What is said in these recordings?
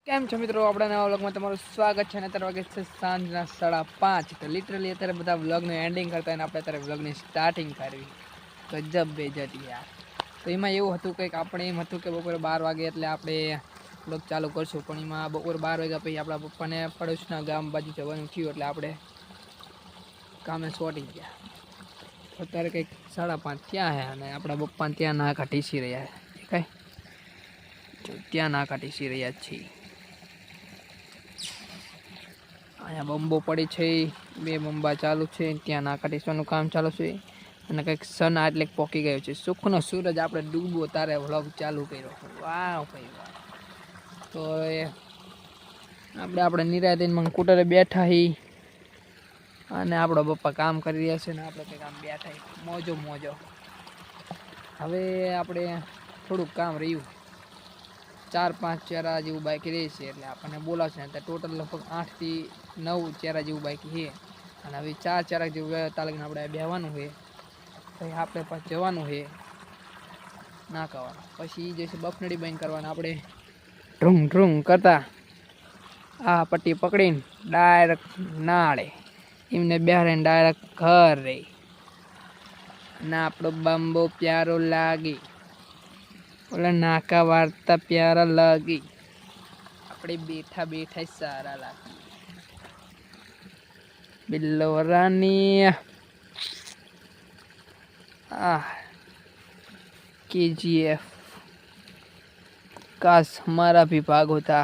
કેમ છો મિત્રો, આપણા નવા વ્લોગમાં તમારું સ્વાગત છે. અને અત્યારે વાગે છે સાંજના 5:30. તો લિટરલી અત્યારે બધા વ્લોગનું એન્ડિંગ કરતા હોય ને આપણે અત્યારે વ્લોગની સ્ટાર્ટિંગ કરવી. ગજબ બેજતી યાર. તો એમાં એવું હતું કંઈક, આપણે એમ હતું કે બપોરે 12 વાગે એટલે આપણે વ્લોગ ચાલુ કરશું, પણ એમાં બપોરે 12 વાગ્યા પછી આપણા પપ્પાને પડોશના ગામ બાજુ જવાનું થયું એટલે આપણે કામે છોડી ગયા. અત્યારે કંઈક 5:30 થયા છે અને આપણા પપ્પાને ત્યાં નાકા ટીસી રહ્યા છે. કાંઈ ત્યાં નાકા ટીસી રહ્યા છીએ. અહીંયા બંબો પડી છે, 2 બંબા ચાલુ છે, ત્યાં નાકા ટીસવાનું કામ ચાલુ છે. અને કંઈક સન એટલે પોકી ગયો છે. સુખનો સૂરજ આપણે ડૂબો તારે વ્લોગ ચાલુ કર્યો. વાહ ભાઈ વાહ. તો આપણે નિરાંતે સ્કૂટરે બેઠા હી અને આપણો પપ્પા કામ કરી રહ્યા છે ને આપણે કંઈક આમ બેઠા મોજો મોજો. હવે આપણે થોડુંક કામ રહ્યું, 4-5 ચેરા જેવું બાકી રહે છે એટલે આપણને બોલાવશે. ટોટલ લગભગ 8 થી 9 ચેરા જેવું બાકી છે. અને હવે 4 ચેરા જેવું તાલગીને આપણે બેહવાનું છે. પછી આપણે પાછું જવાનું છે નાકાવાળા. પછી જે છે બફનડી બંધ કરવાના. આપણે ઢ્રુંગ ઢ્રુંગ કરતા આ પટ્ટી પકડીને ડાયરેક્ટ નાળે એમને બેહારીને ડાયરેક્ટ ઘરે. અને આપણો બંબો પ્યારો લાગી, ઓલા નાકા વાર્તા પ્યારા લાગી, આપણે બેઠા બેઠા સારા લાગી. बिल्लो रानी KGF काश हमारा भी भाग होता.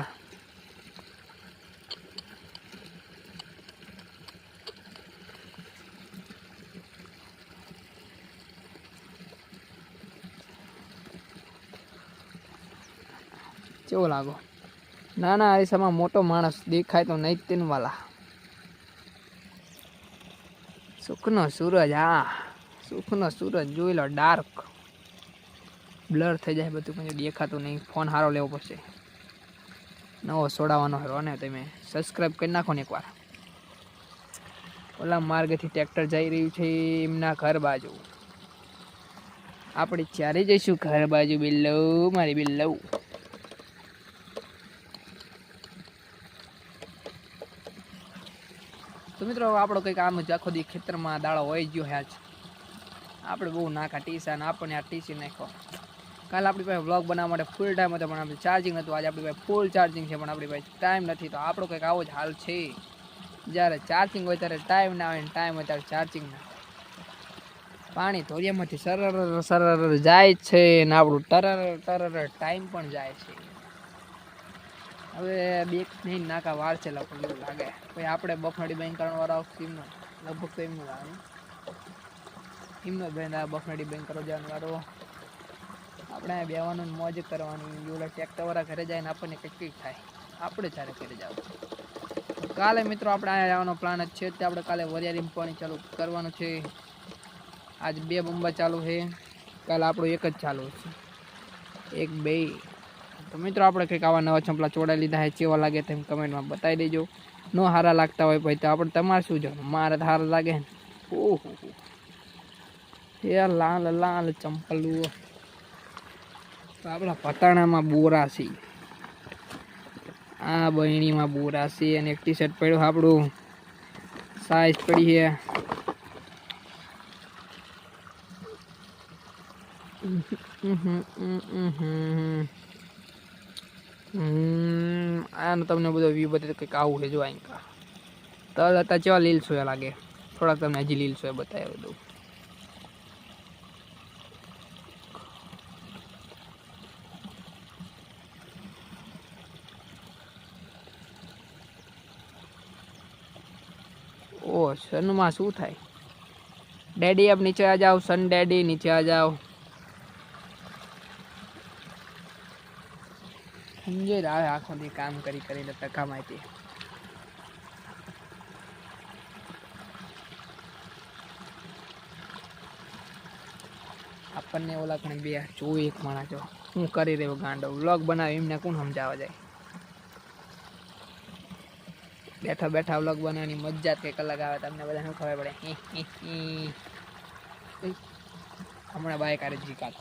કેવો લાગો? નાના અરીસામાં મોટો માણસ દેખાય તો નહીં તેન વાલા. સુખનો સૂરજ, હા સુખનો સૂરજ જોઈ લો. ડાર્ક બ્લર થઈ જાય બધું, કંઈ દેખાતું નહીં. ફોન સારો લેવો પડશે, નવો સોડાવવાનો હરો ને. તમે સબસ્ક્રાઈબ કરી નાખો ને એકવાર. ઓલા માર્ગેથી ટ્રેક્ટર જઈ રહ્યું છે એમના ઘર બાજુ. આપણે ચારે જઈશું ઘર બાજુ. બિલ્લો મારી બિલ્લો. તો મિત્રો આપણો કંઈક આમ જ આખો દી ખેતરમાં દાડો હોય ગયો છે. આજ આપણે બહુ નાકા ટીસા ને આપણને આ ટીસી નાખો. કાલે આપણી પાસે વ્લોગ બનાવવા માટે ફૂલ ટાઈમ હતો પણ આપણે ચાર્જિંગ નહોતું. આજે આપણી પાસે ફૂલ ચાર્જિંગ છે પણ આપણી પાસે ટાઈમ નથી. તો આપણો કંઈક આવો જ હાલ છે. જ્યારે ચાર્જિંગ હોય ત્યારે ટાઈમ ના આવે, ટાઈમ હોય ત્યારે ચાર્જિંગ ના હોય. પાણી ધોરિયામાંથી સરર સરર જાય છે ને આપણું ટરર ટરર ટાઈમ પણ જાય છે. હવે 2 નહીં નાકા વાર છે લગભગ એવું લાગે. પછી આપણે બફનડી બેંક કરવા વાળા ટીમનો લગભગ તો એમનું લાગે, એમનો બેન આ બફનડી બેંક કરવા જવાનું વાળો. આપણે બેવાનું મોજ કરવાની. ઓલા ટ્રેક્ટર વાળા ઘરે જાય ને આપણને કંઈક થાય, આપણે ચારે ઘરે જાવ. કાલે મિત્રો આપણે અહીંયા આવવાનો પ્લાન જ છે. તે આપણે કાલે વરિયાળી પાણી ચાલુ કરવાનું છે. આજ 2 બંબા ચાલુ છે, કાલે આપણો એક જ ચાલુ છે, 1 2. તો મિત્રો આપણે કંઈક આવા નવા ચંપલા ચોડાઈ લીધા છે. કેવા લાગે તેમ કમેન્ટમાં બતાવી દેજો. નો સારા લાગતા હોય ભાઈ તો આપણે તમારે શું જવાનું, મારે તો સારા લાગે ને. ઓહો યાર, લાલ લાલ ચંપલું. આપણા પટાણામાં બોરા છે, આ બહેણીમાં બોરા છે. અને એક ટી શર્ટ પડ્યું આપણું, સાઈઝ પડી છે. આનો તમને બધો વ્યૂ બતાવી કંઈક આવું છે. જો અહીં તલ હતા કેવા લીલ સોયા લાગે. થોડાક તમને હજી લીલ સોયા બતાવ્યા બધું. ઓ સનમાં શું થાય? डैडी अब नीचे आ जाओ, सन डैडी नीचे आ जाओ. સમજે આવે આખો દી કામ કરી કરીને ટકા માહિતી. આપણને ઓલા પણ 2 માણસ જો હું કરી રહ્યો ગાંડો વ્લોગ બનાવે એમને કોણ સમજાવવા જાય. બેઠા બેઠા વ્લોગ બનાવવાની મજા કંઈક અલગ આવે. તમને બધાને શું ખબર પડે? હમણાં બાઈક આરે જીકાત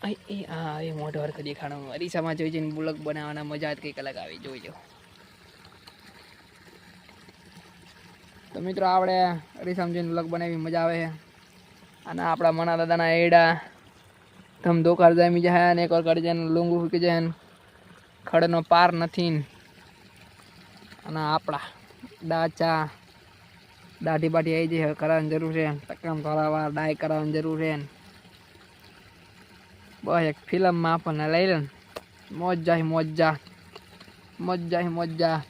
એ મોઢો હરખ દેખાણો અરીસામાં જોઈ જઈને બ્લોગ બનાવવાના મજા જ કંઈક અલગ આવી જોઈજો. તો મિત્રો આપણે અરીસામાં જોઈને બ્લોગ બનાવી મજા આવે છે. અને આપણા મના દાદાના એડા ધમ દોકાર જામી જાય અને એક વાર કાઢી જાય લૂંગું ફૂકી જાય ખડનો પાર નથી. અને આપણા દાચા દાઢી બાઢી આવી જાય કરાવવાની જરૂર છે, ટકમ કરાવવા ડાય કરાવવાની જરૂર છે. બસ એક ફિલ્મમાં આપણને લઈ લે મોજા મોજા મજા મજા.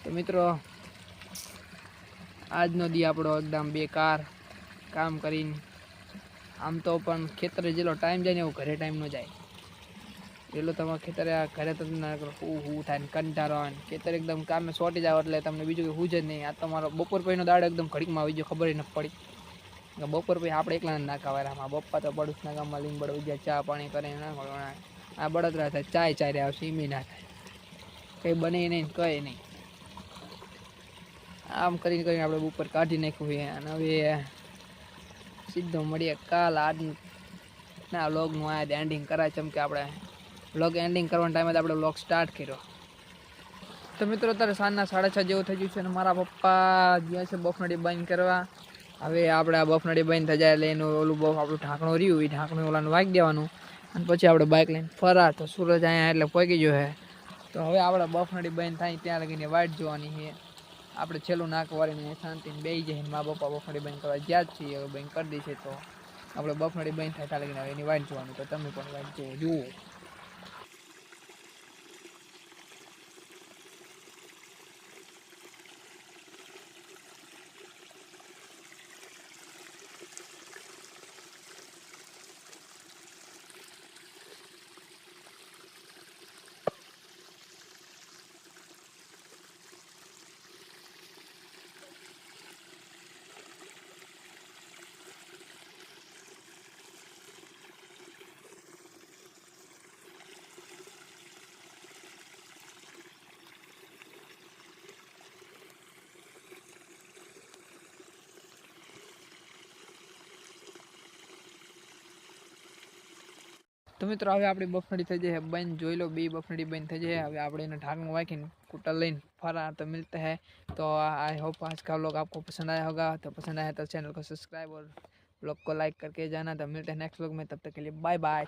તો મિત્રો આજનો દી આપણો એકદમ બેકાર કામ કરીને આમ તો પણ ખેતરે જેટલો ટાઈમ જાય ને એવું ઘરે ટાઈમ ન જાય. એટલું તમારે ખેતરે ઘરે તો હું થાય ને કંટાળો આવે ખેતર એકદમ કામે સોટી જાવ એટલે તમને બીજું કે હું જ નહીં. આ તમારો બપોર પછીનો દાડો એકદમ ઘડીકમાં આવી ગયો ખબર ન પડી. બપોર પછી આપણે એકલા નાખા વાળામાં બપ્પા તો પડોશના ગામમાં લીંબડ ઉગ્યા ચા પાણી કરીને ના આ બળતરા થાય ચાય ચારે આવશે એમ ના થાય કંઈ બને નહીં કંઈ નહીં. આમ કરીને કરીને આપણે ઉપર કાઢી નાખ્યું છે. અને હવે સીધો મળીએ કાલ આજના વ્લોગનું આ એન્ડિંગ કરાય ચમ કે આપણે વ્લોગ એન્ડિંગ કરવાના ટાઈમે આપણે વ્લોગ સ્ટાર્ટ કર્યો. તો મિત્રો અત્યારે સાંજના 6:30 જેવું થઈ ગયું છે અને મારા પપ્પા ગયા છે બફનડી બંધ કરવા. હવે આપણે આ બફનડી બંધ થઈ જાય એટલે એનું ઓલું બફ આપણું ઢાંકણું રહ્યું એ ઢાંકણું ઓલાનું વાગી દેવાનું અને પછી આપણે બાઇક લઈને ફરાર. તો સૂરજ અહીંયા એટલે પહોંચી ગયો છે. તો હવે આપણે બફનડી બંધ થાય ત્યાં લગીને વાઇટ જોવાની છે. આપણે છેલ્લું નાક વાળીને શાંતિને બેસી જઈએ. મા પપ્પા બફનડી બંધ કરવા જ્યાં જ છીએ હવે બંધ કરી દઈએ તો આપણે બફનડી બંધ થાય ત્યાં લગીને એની વાઇટ જોવાની. તો તમે પણ વાઇટ જુઓ. તો મિત્રો હવે આપણી બફનડી થઈ જાય બંધ. જોઈ લો બે બફનડી બંધ થઈ જાય. હવે આપણે એને ढाकन वाखीन कुटर लेन फरार तो मिलते हैं. तो आई होप आज का व्लॉग आपको पसंद आया होगा. तो पसंद आया तो चैनल को सब्सक्राइब और व्लॉग को लाइक करके जाना. तो मिलते हैं नेक्स्ट व्लॉग में, तब तक के लिए बाय बाय.